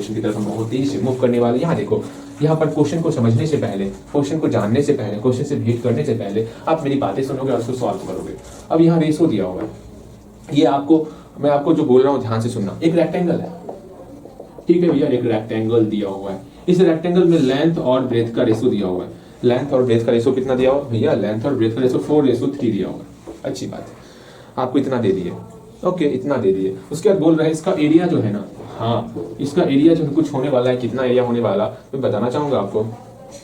Question की तरफ हम बहुत तेजी से मूव करने वाले हैं। यहाँ देखो, यहाँ पर क्वेश्चन को समझने से पहले, क्वेश्चन को जानने से पहले, क्वेश्चन से भेंट करने से पहले आप मेरी बातें सुनोगे और उसको सॉल्व करोगे। अब यहाँ रेशो दिया हुआ है, ये आपको, मैं आपको जो बोल रहा हूँ ध्यान से सुनना। एक रेक्टेंगल है, ठीक है भैया, एक रेक्टेंगल दिया हुआ है। इस रेक्टेंगल में लेंथ और ब्रेथ का रेशो दिया हुआ है। लेंथ और ब्रेथ का रेशो कितना दिया हुआ है भैया? लेंथ और ब्रेथ का रेशो 4:3 दिया हुआ है। अच्छी बात है, आपको इतना दे दिए, ओके, इतना दे दिए। उसके बाद बोल रहे हैं इसका एरिया जो है ना, हाँ इसका एरिया जो है कुछ होने वाला है। कितना एरिया होने वाला मैं बताना चाहूंगा आपको,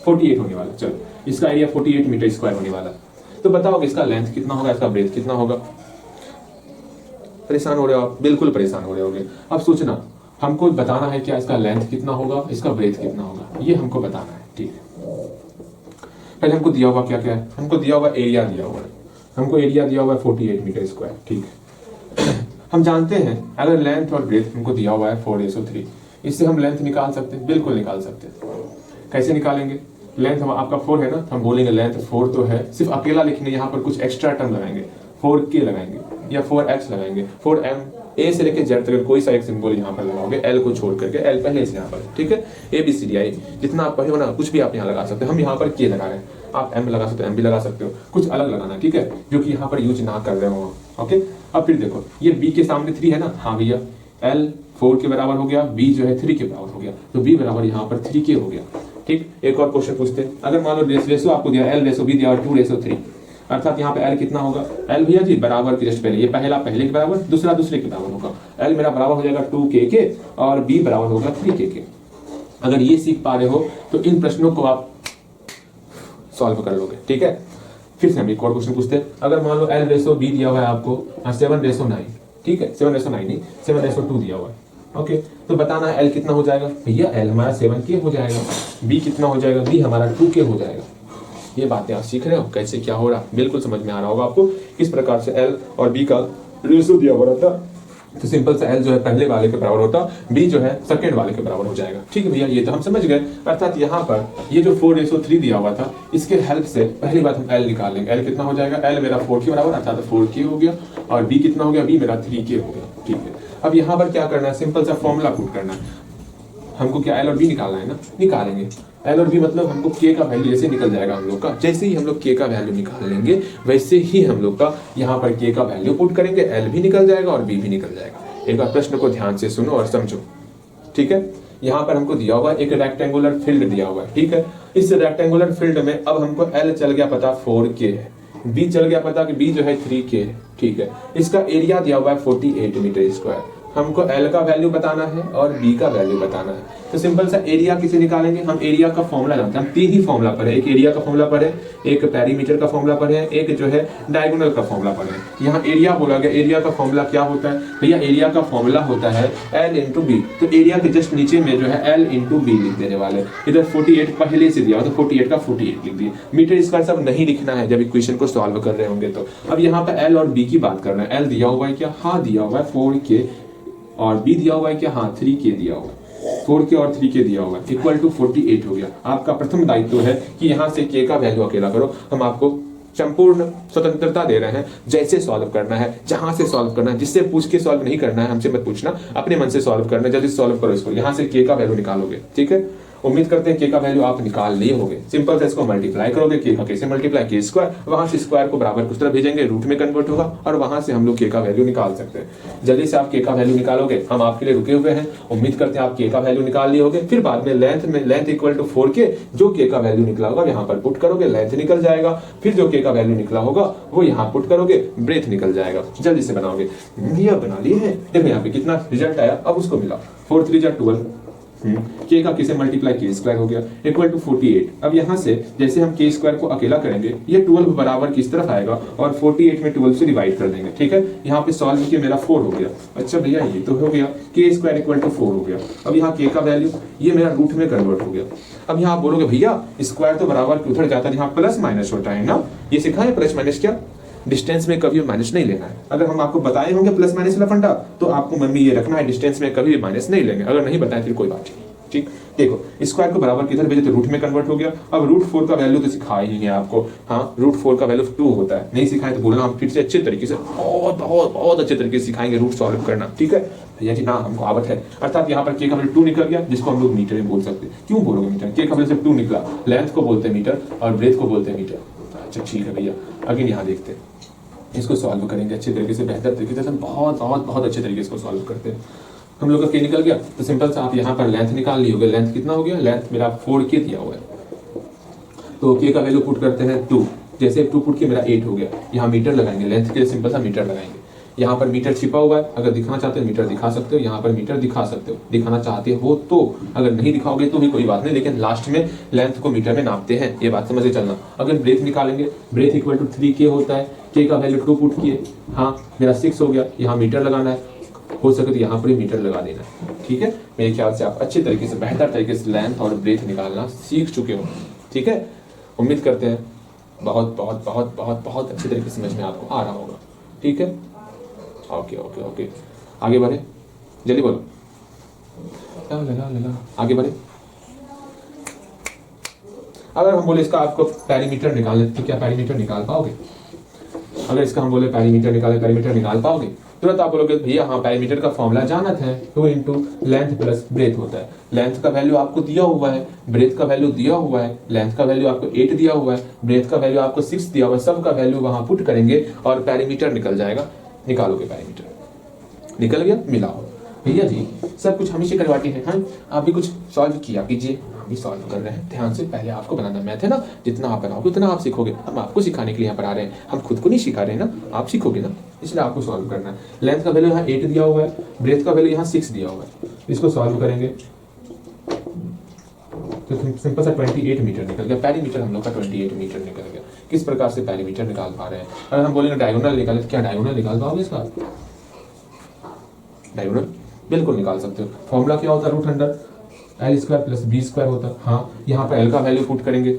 48 होने वाला। चलो, इसका एरिया 48 मीटर स्क्वायर होने वाला। तो बताओ इसका लेंथ कितना होगा, इसका ब्रेथ कितना होगा? परेशान हो रहे हो आप? बिल्कुल परेशान हो रहे होगे। अब सोचना, हमको बताना है क्या इसका लेंथ कितना होगा, इसका ब्रेथ कितना होगा, ये हमको बताना है। ठीक है, पहले हमको दिया हुआ क्या क्या है? हमको दिया हुआ एरिया दिया हुआ है, हमको एरिया दिया हुआ है 48 मीटर स्क्वायर। ठीक है, हम जानते हैं अगर लेंथ और ब्रेथ हमको दिया हुआ है 4:3, इससे हम लेंथ निकाल सकते हैं, बिल्कुल निकाल सकते हैं। कैसे निकालेंगे? लेंथ हम आपका 4 है ना, हम बोलेंगे लेंथ 4 तो है, सिर्फ अकेला लिखने, यहाँ पर कुछ एक्स्ट्रा टर्म लगाएंगे, 4k लगाएंगे या 4x लगाएंगे, 4m, ए से लेके जेड तक कोई सा एक सिंबल यहाँ पर लगाओगे, एल को छोड़ करके, एल पहले से यहाँ पर, ठीक है, ABCDI जितना आप पढ़े हो ना, कुछ भी आप यहाँ लगा सकते हो। हम यहाँ पर k लगा रहे हैं, आप m लगा सकते हो, m भी लगा सकते हो, कुछ अलग लगाना, ठीक है, जो कि यहाँ पर यूज ना कर रहे हो। ओके, अब फिर देखो, ये b के सामने 3 है ना, हाँ भैया, l 4 के बराबर हो गया, b जो है 3 के बराबर हो गया, तो b बराबर यहाँ पर 3k हो गया। ठीक, एक और क्वेश्चन पूछते हैं। अगर मान लो रेशो आपको दिया l रेशो b दिया और 2:3, अर्थात यहाँ पे L कितना होगा? L भैया जी बराबर की जस्ट पहले, ये पहला पहले के बराबर, दूसरा दूसरे के बराबर होगा। L मेरा बराबर हो जाएगा 2k के और B बराबर होगा 3k के। अगर ये सीख पा रहे हो तो इन प्रश्नों को आप सॉल्व कर लोगे। ठीक है, फिर से हम एक और क्वेश्चन पूछते हैं। अगर मान लो L रेशो B दिया हुआ है आपको 7:9, ठीक है, 7:9 नहीं, 7:2 दिया हुआ है। ओके, तो बताना है L कितना हो जाएगा भैया? L हमारा 7k हो जाएगा, B कितना हो जाएगा? B हमारा 2k हो जाएगा। ये बातें आप सीख रहे हो, कैसे क्या हो रहा, बिल्कुल समझ में आ रहा होगा आपको किस प्रकार से L और B का रेशो दिया हुआ रहता। तो सिंपल सा L जो है पहले वाले के बराबर होता, B जो है सेकंड वाले के बराबर हो जाएगा। ठीक है भैया, ये तो हम समझ गए। अर्थात यहाँ पर ये जो 4:3 दिया हुआ था, इसके हेल्प से पहली बात हम L निकाल लेंगे। L कितना हो जाएगा? L मेरा 4 के बराबर, अर्थात 4k हो गया, और B कितना हो गया? B मेरा 3k हो गया। ठीक है, अब यहाँ पर क्या करना है? सिंपल सा फॉर्मूला पुट करना है। हमको क्या L और B निकालना है ना, निकालेंगे। L और B मतलब हमको K का वैल्यू जैसे निकल जाएगा हम लोग का, जैसे ही हम लोग K का वैल्यू निकाल लेंगे वैसे ही हम लोग का यहाँ पर K का वैल्यू पुट करेंगे, L भी निकल जाएगा और B भी निकल जाएगा। एक बार प्रश्न को ध्यान से सुनो और समझो। ठीक है, यहाँ पर हमको दिया हुआ एक रेक्टेंगुलर फील्ड दिया हुआ है। ठीक है, इस रेक्टेंगुलर फील्ड में अब हमको L चल गया पता 4k है, B चल गया पता कि B जो है 3k है। ठीक है, इसका एरिया दिया हुआ है 48 मीटर स्क्वायर। हमको L का वैल्यू बताना है और B का वैल्यू बताना है। तो सिंपल सा एरिया किसे निकालेंगे? हम एरिया का फॉर्मूला जानते हैं, हम 3 ही फॉर्मूला पढ़े, एक एरिया का फॉर्मूला पढ़े, एक पेरीमीटर का फॉर्मूला पढ़े, एक जो है डायगोनल का फॉर्मूला पढ़े। यहाँ एरिया बोला गया, एरिया का फॉर्मूला क्या होता है भैया? एरिया का फॉर्मूला होता है L इंटू B। तो एरिया के जस्ट नीचे में जो है L इंटू B लिख देने वाले। इधर 48 पहले से दिया हो तो 48 का 48 लिख दिए। मीटर स्क्वायर सब नहीं लिखना है जब इक्वेशन को सॉल्व कर रहे होंगे तो। अब यहाँ पे L और B की बात कर रहे हैं। L दिया हुआ है क्या? हाँ दिया हुआ है 4k, और B दिया हुआ है क्या? हाँ 3k दिया हुआ है। 4k और 3k दिया हुआ है, इक्वल टू 48 हो गया। आपका प्रथम दायित्व है कि यहाँ से k का वैल्यू अकेला करो। हम आपको संपूर्ण स्वतंत्रता दे रहे हैं, जैसे सॉल्व करना है, जहां से सॉल्व करना है, जिससे पूछ के सॉल्व नहीं करना है, हमसे मत पूछना, अपने मन से सॉल्व करना है। जल्दी सॉल्व करो इसको, यहाँ से k का वैल्यू निकालोगे। ठीक है, उम्मीद करते हैं k का वैल्यू आप निकाल लिए होंगे। सिंपल से इसको मल्टीप्लाई करोगे, k का कैसे मल्टीप्लाई? k स्क्वायर, वहां से स्क्वायर को बराबर कुछ तरह भेजेंगे, रूट में कन्वर्ट होगा और वहां से हम लोग k का वैल्यू निकाल सकते हैं। जल्दी से आप k का वैल्यू निकालोगे, हम आपके लिए रुके हुए हैं। उम्मीद करते हैं आप k का वैल्यू निकाल लिए होगे। फिर बाद में लेंथ इक्वल टू 4k, जो k का वैल्यू निकला होगा यहाँ पर पुट करोगे, लेंथ निकल जाएगा। फिर जो k का वैल्यू निकला होगा वो यहाँ पुट करोगे, ब्रेथ निकल जाएगा। जल्दी से बनाओगे, ये बना लिए हैं। देखो यहाँ पे कितना रिजल्ट आया, अब उसको मिला 4 3 12, k का किसे मल्टीप्लाई? k स्क्वायर हो गया, इक्वल टू 48। अब यहाँ से जैसे हम k स्क्वायर को अकेला करेंगे, ये 12 बराबर किस तरफ आएगा और 48 में 12 से डिवाइड कर देंगे। ठीक है, यहाँ पे सॉल्व किया, मेरा 4 हो गया। अच्छा भैया ये तो हो गया, k स्क्वायर इक्वल टू 4 हो गया। अब यहाँ k का वैल्यू ये मेरा रूट में कन्वर्ट हो गया। अब यहाँ आप बोलोगे भैया स्क्वायर तो बराबर उधर जाता है, यहाँ प्लस माइनस होता है ना, ये सिखा है प्लस माइनस क्या? डिस्टेंस में कभी माइनस नहीं लेना है। अगर हम आपको बताए होंगे प्लस माइनस वाला फंडा, तो आपको मम्मी ये रखना है, डिस्टेंस में कभी भी माइनस नहीं लेंगे। अगर नहीं बताए फिर कोई बात नहीं। ठीक, देखो स्क्वायर को बराबर किधर भेजे तो रूट में कन्वर्ट हो गया। अब रूट 4 का वैल्यू तो सिखा ही है आपको, हाँ रूट 4 का वैल्यू 2 होता है, नहीं सिखाए तो बोलना, हम फिर से अच्छे तरीके से बहुत बहुत बहुत अच्छे तरीके से सिखाएंगे रूट सॉल्व करना, ठीक है भैया जी। हाँ हमको आवत है, अर्थात यहाँ पर के का वैल्यू 2 निकल गया, जिसको हम लोग मीटर में बोल सकते हैं। क्यों बोलोगे मीटर, के का वैल्यू सिर्फ 2 निकला, लेंथ को बोलते हैं मीटर और ब्रेथ को बोलते हैं मीटर। अच्छा ठीक है भैया, अगेन यहाँ देखते हैं, इसको सॉल्व करेंगे अच्छे तरीके से, बेहतर तरीके से, हम बहुत बहुत बहुत अच्छे तरीके से इसको सॉल्व करते हैं। हम लोग का के निकल गया तो सिंपल से आप यहाँ पर लेंथ निकाल ली होगी, लेंथ कितना हो गया, लेंथ मेरा 4k दिया हुआ है, तो के का वैल्यू पुट करते हैं 2, जैसे 2 पुट के मेरा 8 हो गया। यहाँ मीटर लगाएंगे, लेंथ के लिए सिंपल सा मीटर लगाएंगे। यहाँ पर मीटर छिपा हुआ है, अगर दिखाना चाहते हो मीटर दिखा सकते हो, यहाँ पर मीटर दिखा सकते हो, दिखाना चाहते हो तो, अगर नहीं दिखाओगे तो भी कोई बात नहीं, लेकिन लास्ट में लेंथ को मीटर में नापते हैं, ये बात समझ के चलना। अगर ब्रेथ निकालेंगे, ब्रेथ इक्वल टू 3k होता है, के का वैल्यू 2 पुट किए, हाँ मेरा 6 हो गया, यहाँ मीटर लगाना है, हो सके तो यहाँ पर ही मीटर लगा देना है, ठीक है। मेरे ख्याल से आप अच्छे तरीके से, बेहतर तरीके से लेंथ और ब्रेथ निकालना सीख चुके हो, ठीक है। उम्मीद करते हैं बहुत बहुत बहुत बहुत बहुत अच्छे तरीके से समझ में आपको आ रहा होगा, ठीक है। ओके ओके ओके, आगे बढ़े, जल्दी बोलो, आगे बढ़े। अगर हम बोले इसका आपको पैरीमीटर निकालने, तो क्या पैरीमीटर निकाल पाओगे? अगर इसका हम बोले पैरीमीटर निकाले, पैरीमीटर निकाल पाओगे? तुरंत आप बोलोगे भैया हाँ पैरीमीटर का फॉर्मूला जानत है, 2 इंटू लेंथ प्लस ब्रेथ होता है। लेंथ का वैल्यू आपको दिया हुआ है, ब्रेथ का वैल्यू दिया हुआ है, लेंथ का वैल्यू आपको 8 दिया हुआ है, ब्रेथ का वैल्यू आपको 6 दिया हुआ है, सब का वैल्यू वहां पुट करेंगे और पैरीमीटर निकल जाएगा। निकालोगे पैरीमीटर, निकल गया, मिलाओ। भैया जी सब कुछ हमेशा करवाती है, हाँ आप भी कुछ सॉल्व किया कीजिए, हम भी सॉल्व कर रहे हैं ध्यान से। पहले आपको बनाना मैथ है ना, जितना आप बनाओगे उतना आप सीखोगे, हम आपको सिखाने के लिए यहाँ पर आ रहे हैं, हम खुद को नहीं सिखा रहे हैं ना, आप सीखोगे ना, इसलिए आपको सॉल्व करना है। लेंथ का वैल्यू यहाँ 8 दिया हुआ है, ब्रेथ का वैल्यू यहाँ 6 दिया हुआ है, इसको सॉल्व करेंगे तो सिंपल सा 28 मीटर निकल गया। पैरीमीटर हम लोग का 28 मीटर निकल गया। किस प्रकार से पैरीमीटर निकाल पा रहे हैं? अगर हम बोलेंगे डायगोनल निकाले, तो क्या डायगोनल निकाल पाओगे इसका? डायगोनल बिल्कुल निकाल सकते हो। फॉर्मूला क्या होता है, root under L square plus B square होता है। हाँ यहाँ पर एल का वैल्यू पुट करेंगे,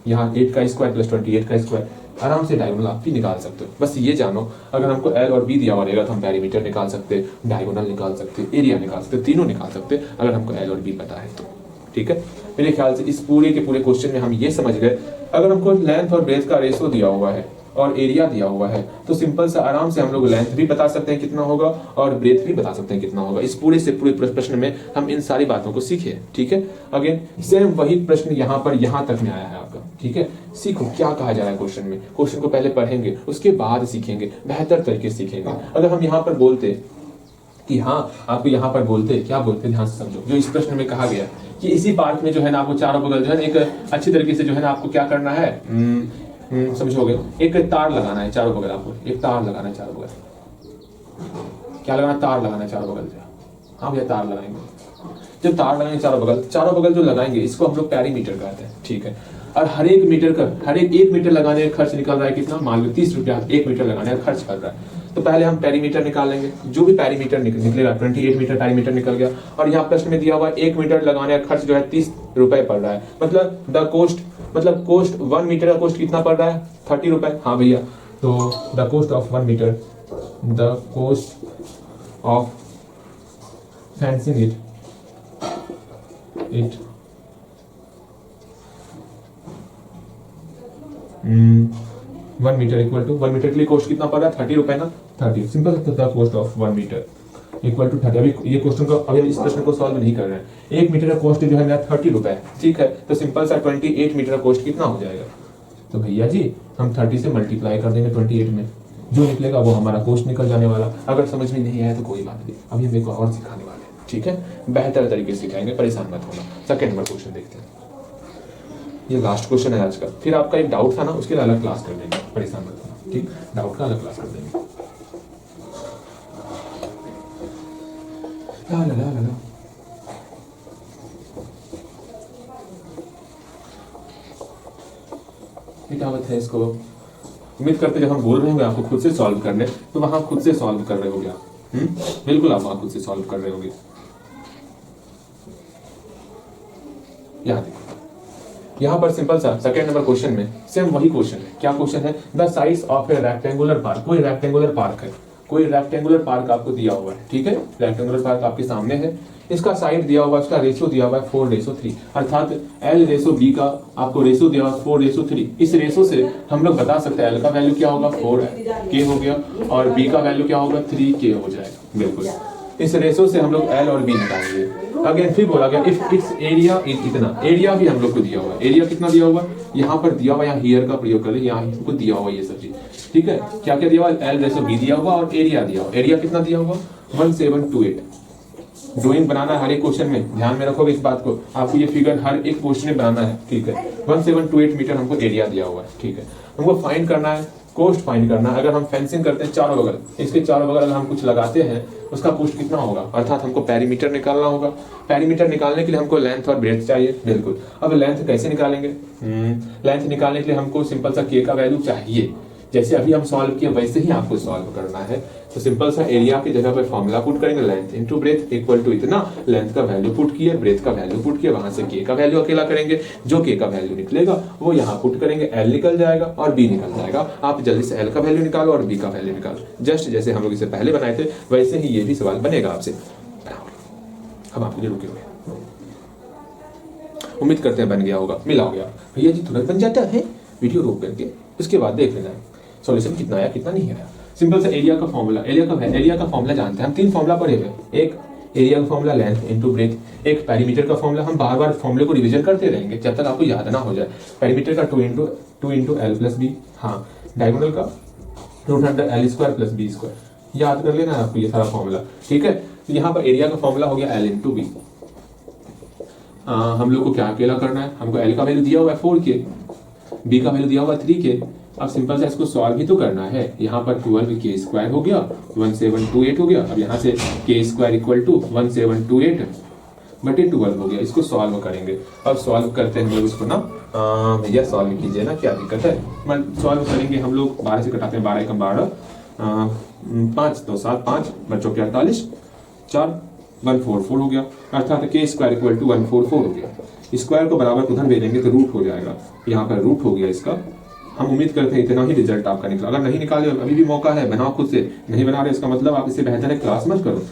यहाँ 8 का स्क्वायर प्लस 28 का स्क्वायर, आराम से डायगोनल आप भी निकाल सकते हो। बस ये जानो, अगर हमको एल और बी दिया हुआ रहेगा तो हम पैरीमीटर निकाल सकते, डायगोनल निकाल सकते, एरिया निकाल सकते, तीनों निकाल सकते अगर हमको एल और बी पता है तो, ठीक है। मेरे ख्याल से इस पूरे के पूरे क्वेश्चन में हम ये समझ गए, अगर हमको लेंथ और ब्रेथ का रेशो दिया हुआ है और एरिया दिया हुआ है तो सिंपल से आराम से हम लोग लेंथ भी बता सकते हैं कितना होगा और ब्रेथ भी बता सकते हैं कितना होगा। इस पूरे से पूरे प्रश्न में हम इन सारी बातों को सीखे, ठीक है। अगेन सेम वही प्रश्न यहाँ पर यहाँ तक में आया है आपका, ठीक है। सीखो क्या कहा जा रहा है क्वेश्चन में, क्वेश्चन को पहले पढ़ेंगे उसके बाद सीखेंगे, बेहतर तरीके से सीखेंगे। अगर हम यहाँ पर बोलते कि हाँ आपको यहाँ पर बोलते, क्या बोलते ध्यान से समझो, जो इस प्रश्न में कहा गया कि इसी पार्क में जो है ना आपको चारों बगल जो है एक अच्छी तरीके से जो है ना आपको क्या करना है, समझोगे, एक तार लगाना है चारों बगल, आपको एक तार लगाना है चारों बगल। क्या लगाना, तार लगाना है चारों बगल से। हाँ भैया तार लगाएंगे, जब तार लगाएंगे चारों बगल जो लगाएंगे इसको हम लोग पैरीमीटर कहते हैं, ठीक है। और हर एक मीटर लगाने का खर्च निकल रहा है कितना, मान लो 30 रुपया 1 मीटर लगाने का खर्च कर रहा है। तो पहले हम पैरीमीटर निकाल लेंगे, जो भी पैरीमीटर निकलेगा 28 मीटर पैरीमीटर निकल गया। और यहाँ प्रश्न में दिया हुआ 1 मीटर लगाने का खर्च जो है 30 रुपए पड़ रहा है, मतलब द कोस्ट, मतलब कोस्ट 1 मीटर का कोस्ट कितना पड़ रहा है, 30 रुपए। हाँ भैया, तो the cost of 1 metre, the cost of fencing it 1 metre equal to 1 metre के लिए कॉस्ट कितना पड़ रहा है, 30 रुपए ना, 30 simple the cost of 1 metre equal to 30। अभी ये क्वेश्चन को, अभी इस प्रश्न को सॉल्व नहीं कर रहे हैं। 1 मीटर का कॉस्ट जो है मेरा 30 रुपए है, ठीक है। तो सिंपल सा 28 मीटर का कॉस्ट कितना हो जाएगा, तो भैया जी हम 30 से मल्टीप्लाई कर देंगे 28 में, जो निकलेगा वो हमारा कॉस्ट निकल जाने वाला। अगर समझ में नहीं आया तो कोई बात नहीं, अभी हम एक और सिखाने वाले हैं, ठीक है। बेहतर तरीके से सिखाएंगे, परेशान मत होना। सेकंड नंबर क्वेश्चन देखते हैं, ये लास्ट क्वेश्चन है आज का। फिर आपका एक डाउट था ना, उसके लिए अलग क्लास कर देंगे, परेशान मत होना, ठीक। डाउट का अलग क्लास कर देंगे। ला ला ला ला क्या है इसको, उम्मीद करते जब हम बोल रहे होंगे आपको खुद से सॉल्व करने, तो वहां खुद से सॉल्व कर रहे होगे आप, बिल्कुल आप वहां खुद से सॉल्व कर रहे होगे। यहाँ देखो, यहाँ पर सिंपल सा सेकंड नंबर क्वेश्चन में सेम वही क्वेश्चन है। क्या क्वेश्चन है, the size of A rectangular park. कोई रेक्टेंगुलर पार्क है, कोई रेक्टेंगुलर पार्क आपको दिया हुआ है, ठीक है। रेक्टेंगुलर पार्क आपके सामने है, इसका साइड दिया हुआ, इसका रेशो दिया हुआ है 4:3, अर्थात L रेशो B का आपको रेशो दिया हुआ 4:3। इस रेशो से हम लोग बता सकते हैं L का वैल्यू क्या होगा 4K हो गया और B का वैल्यू क्या होगा 3K हो जाएगा। बिल्कुल इस रेशो से हम लोग L और B निकालेंगे। अगेन फिर बोला गया इफ इट्स एरिया इज इतना, एरिया भी हम लोग को दिया हुआ है, एरिया कितना दिया हुआ यहाँ पर दिया हुआ, यहाँ हियर का प्रयोग करें, यहाँ हमको दिया हुआ ये सब चीज, ठीक है। क्या क्या दिया हुआ, L रेशो B दिया हुआ और एरिया दिया हुआ। एरिया कितना दिया हुआ 1728। ड्राइंग बनाना है हर एक क्वेश्चन में, ध्यान में रखोगे इस बात को, आपको ये फिगर हर एक क्वेश्चन में बनाना है, ठीक है। 1728 मीटर हमको एरिया दिया हुआ है, ठीक है। हमको फाइंड करना है, कोस्ट फाइंड करना है। अगर हम फेंसिंग करते हैं चारों बगल, इसके चारों बगल अगर हम कुछ लगाते हैं उसका कोस्ट कितना होगा, अर्थात हमको पेरीमीटर निकालना होगा। पेरीमीटर निकालने के लिए हमको लेंथ और ब्रेड्थ चाहिए, बिल्कुल। अब लेंथ कैसे निकालेंगे, लेंथ निकालने के लिए हमको सिंपल सा K का वैल्यू चाहिए। जैसे अभी हम सॉल्व किए वैसे ही आपको सॉल्व करना है। तो सिंपल सा एरिया की जगह पे फॉर्मूला पुट करेंगे, length into breadth equal to इतना, लेंथ का वैल्यू पुट किए, ब्रेथ का वैल्यू पुट किए, वहां से K का वैल्यू अकेला करेंगे, जो K का वैल्यू निकलेगा वो यहाँ पुट करेंगे, L निकल जाएगा और B निकल जाएगा। आप जल्दी से L का वैल्यू निकालो और B का वैल्यू निकालो। जस्ट जैसे हम लोग इसे पहले बनाए थे वैसे ही ये भी सवाल बनेगा आपसे। हम आपके लिए रुके हुए, उम्मीद करते हैं बन गया होगा, मिला हो गया। भैया जी तुरंत बन जाता है, वीडियो रोक करके उसके बाद देख लेना सॉल्यूशन कितना आया कितना नहीं आया। सिंपल सा एरिया का फॉर्मूला, एरिया का फॉर्मूला जानते हैं हम, 3 फॉर्मूला पढ़े हुए, एक एरिया का फॉर्मूला लेंथ इनटू ब्रेथ, एक पेरीमीटर का फॉर्मूला। हम बार बार फॉर्मूले को रिवीजन करते रहेंगे जब तक आपको याद ना हो जाए। पेरीमीटर का 2 इंटू L प्लस बी, हाँ डायगोनल का √L² प्लस B², याद कर लेना आपको ये सारा फॉर्मूला, ठीक है। तो यहाँ पर एरिया का फॉर्मूला हो गया L इंटू बी। हम लोग को क्या अकेला करना है, हमको L का वैल्यू दिया हुआ है 4K, B का वैल्यू दिया हुआ 3K। अब सिंपल से इसको सॉल्व भी तो करना है। यहाँ पर 12K² हो गया, 1728 हो गया। अब यहाँ से K² इक्वल टू 1728 बटे 12 हो गया। इसको सॉल्व करेंगे। अब सॉल्व करते हैं हम लोग इसको ना, भैया सॉल्व कीजिए ना, क्या दिक्कत है। सॉल्व करेंगे हम लोग, 12 से कटाते हैं, 12 का 12, 5 2 7 5 बच्चों के 48, 4 144 हो गया, अर्थात K² इक्वल टू 144 हो गया। स्क्वायर को बराबर उधर भेजेंगे तो रूट हो जाएगा, यहाँ पर रूट हो गया इसका। हम उम्मीद करते हैं इतना ही रिजल्ट आपका निकला। अगर नहीं निकाले अभी भी मौका है, बनाओ खुद से। नहीं बना रहे इसका मतलब आप इससे बेहतर है क्लास मत करो,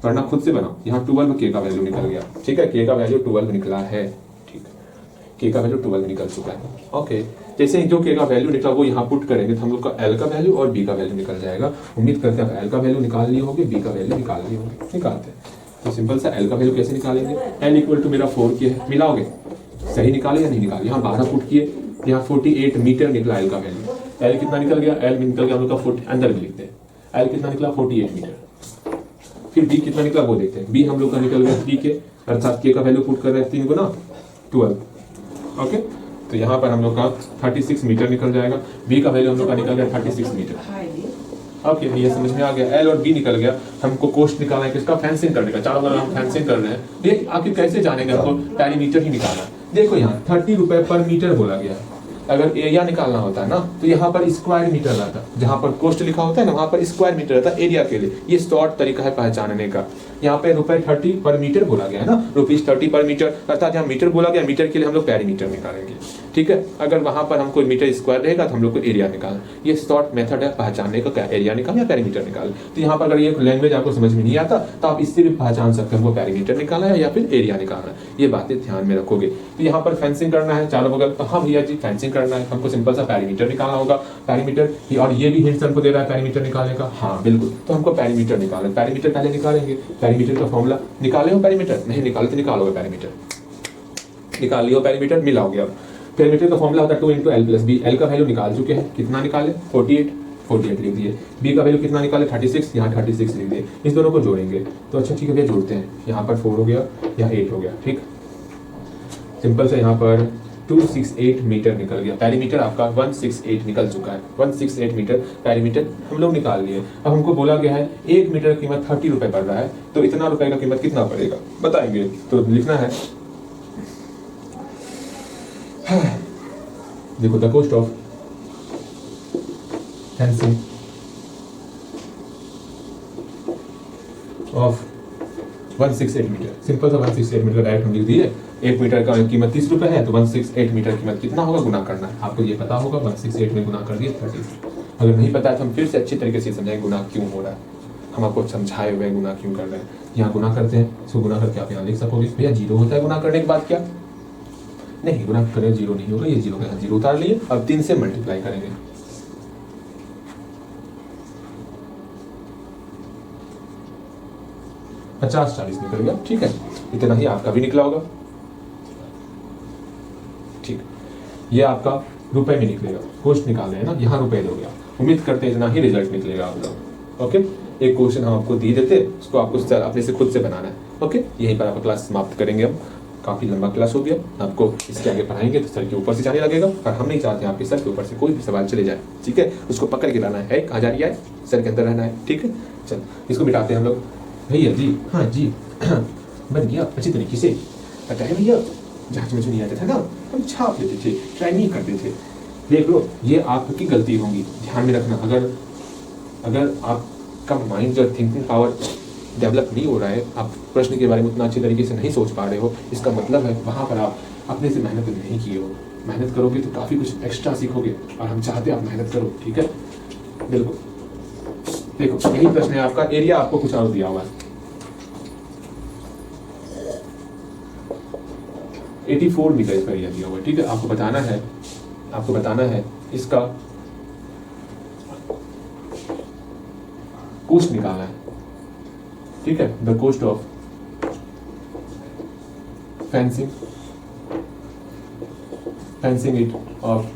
वरना खुद से बनाओ। यहाँ 12K का वैल्यू निकल गया, ठीक है। K का वैल्यू 12 निकला है, ठीक है। K का वैल्यू 12 निकल चुका है, ओके। जैसे ही जो K का वैल्यू निकला वो यहाँ पुट करेंगे तो हम लोग का L का वैल्यू और B का वैल्यू निकल जाएगा। उम्मीद करते हैं L का वैल्यू निकाल लिए होंगे, B का वैल्यू निकाल लिए होंगे। निकालते हैं तो सिंपल सा L का वैल्यू कैसे निकालेंगे, L इक्वल टू मेरा 4K है, मिलाओगे सही निकाले या नहीं निकाले। यहाँ 12 पुट किए, यहाँ 48 मीटर निकला L का वैल्यू। L कितना निकल गया, L निकल गया हम लोग का 40, अंदर भी लिखते हैं L कितना निकला 48 मीटर। फिर B कितना निकला वो देखते हैं। B हम लोग का निकल गया 3K, अर्थात K का वैल्यू पुट कर रहे हैं 3 गुना 12, ओके। तो यहाँ पर हम लोग का 36 मीटर निकल जाएगा। B का वैल्यू हम लोग का निकल गया 36 मीटर, ओके। ये समझ में आ गया। L और B निकल गया। हमको कोस्ट निकालना है किसका, फेंसिंग करने का। चारों बार हम फेंसिंग कर रहे हैं, ये आखिर कैसे जानेंगे, हमको पेरीमीटर ही निकालना। देखो यहाँ 30 रुपए पर मीटर बोला गया है। अगर एरिया निकालना होता है ना तो यहाँ पर स्क्वायर मीटर रहता, जहाँ पर कोस्ट लिखा होता है ना वहाँ पर स्क्वायर मीटर रहता एरिया के लिए। ये शॉर्ट तरीका है पहचानने का। यहाँ पे ₹30 पर मीटर बोला गया है ना, ₹30 पर मीटर, अर्थात यहाँ मीटर बोला गया, मीटर के लिए हम लोग पेरीमीटर निकालेंगे, ठीक है। अगर वहां पर हमको मीटर स्क्वायर रहेगा तो हम लोग को एरिया निकालना। ये शॉर्ट मेथड है पहचानने का, क्या एरिया निकाल या पेरीमीटर निकाल। तो यहाँ पर अगर ये लैंग्वेज आपको समझ में नहीं आता तो आप इससे भी पहचान सकते हैं हमको पेरीमीटर निकालना है या फिर एरिया निकालना है। ये बातें ध्यान में रखोगे। तो यहाँ पर फेंसिंग करना है चारों बगल, तो हाँ भैया जी फेंसिंग करना है, हमको सिंपल सा पेरीमीटर निकालना होगा। पेरीमीटर, और ये भी हिंट्स हमको दे रहा है पेरीमीटर निकालने का, हाँ बिल्कुल। तो हमको पेरीमीटर निकालना है। पेरीमीटर पहले निकालेंगे, पेरीमीटर का फॉर्मूला निकाले हो, पेरीमीटर नहीं निकाले तो निकालोगे पेरीमीटर, निकाल लियो पेरीमीटर, मिला हो गया। पेरीमीटर का फॉर्मूला होता है 2 into L plus B. L का वैल्यू निकाल चुके हैं, कितना निकाले 48 लिख दिए। B का वैल्यू कितना निकाले 36, यहाँ 36 लिख दिए। इस दोनों को जोड़ेंगे तो अच्छा ठीक है भैया जोड़ते हैं। यहाँ पर 4 हो गया, यहाँ 8 हो गया, ठीक। सिंपल से यहाँ पर 268 मीटर निकल गया। पेरीमीटर आपका 168 निकल चुका है, 168 मीटर पेरीमीटर हम लोग निकाल लिए। अब हमको बोला गया है 1 मीटर की कीमत 30 रुपए पड़ रहा है, तो इतना रुपए का कीमत कितना पड़ेगा बताएंगे। तो लिखना है, देखो the cost of fencing of 168 metre. Simple सा 168 मीटर डायरेक्ट हम लिख दिए। 1 मीटर का कीमत 30 रुपए है, तो 168 मीटर कीमत कितना होगा गुना करना है। आपको ये पता होगा, 168 में गुना कर दिए 30। अगर नहीं पता है तो हम फिर से अच्छी तरीके से समझाएंगे गुना क्यों हो रहा है। हम आपको समझाए हुए गुना क्यों कर रहे हैं। यहाँ गुना करते हैं, इसको गुना करके आप यहाँ लिख सकोगे भैया 0 होता है गुना करने के बाद क्या नहीं, गुना करें 0 नहीं होगा, ये 0 के साथ 0 उतार लिए। अब 3 से मल्टीप्लाई करेंगे, पचास 40 निकल गया। ठीक है, इतना ही आपका भी निकला होगा। ठीक, ये आपका रुपए में निकलेगा, कोष्ट निकाल रहे हैं ना, यहाँ रुपए दोगे आप। उम्मीद करते हैं इतना ही रिजल्ट निकलेगा आपका। ओके, एक क्वेश्चन हम आपको दिए देते, उसको आपको अपने से खुद से बनाना है। ओके, यहीं पर आपका क्लास समाप्त करेंगे हम। काफी लंबा क्लास हो गया, आपको इसके आगे पढ़ाएंगे तो सर के ऊपर से जाने लगेगा, और हम नहीं चाहते आपके सर के ऊपर से कोई भी सवाल चले जाए। ठीक है, उसको पकड़ के लाना है, कहाँ जा रही है, सर के अंदर रहना है। ठीक है, चल इसको मिटाते हैं हम लोग। भैया जी, हाँ जी बन गया अच्छी तरीके से। पता है भैया, जांच में जो नहीं आता था ना, हम छाप देते थे, ट्राई नहीं करते थे। देख लो, ये आपकी गलती होगी, ध्यान में रखना। अगर आपका माइंड जो थिंकिंग पावर डेवलप नहीं हो रहा है, आप प्रश्न के बारे में उतना अच्छे तरीके से नहीं सोच पा रहे हो, इसका मतलब है वहाँ पर आप अपने से मेहनत नहीं किए हो। मेहनत करोगे तो काफ़ी कुछ एक्स्ट्रा सीखोगे, और हम चाहते हैं आप मेहनत करो। ठीक है, बिल्कुल। देखो, यही प्रश्न है आपका, एरिया आपको कुछ और दिया हुआ है, 84 मीटर इसका एरिया दिया हुआ है। ठीक है, आपको बताना है इसका कोस्ट निकालना है। ठीक है, the cost of fencing it of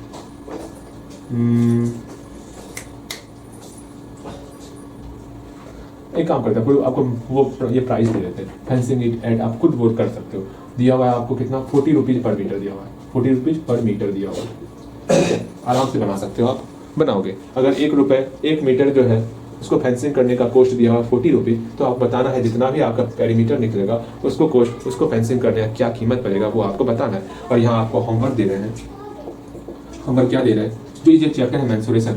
एक काम करते हैं, आपको वो ये प्राइस दे देते हैं, फेंसिंग इट एट, आप खुद वोट कर सकते हो। दिया हुआ है आपको कितना, 40 रुपीज पर मीटर दिया हुआ है, 40 रुपीज पर मीटर दिया हुआ है। आराम से बना सकते हो, आप बनाओगे। अगर 1 रुपए 1 मीटर जो है उसको फेंसिंग करने का कॉस्ट दिया हुआ 40 रुपीज, तो आप बताना है जितना भी आपका पेरीमीटर निकलेगा उसको कॉस्ट, उसको फेंसिंग करने का क्या कीमत पड़ेगा वो आपको बताना है। और यहाँ आपको होमवर्क दे रहे हैं। होमवर्क क्या दे रहे हैं, जो ये चैप्टर है मेंसुरेशन,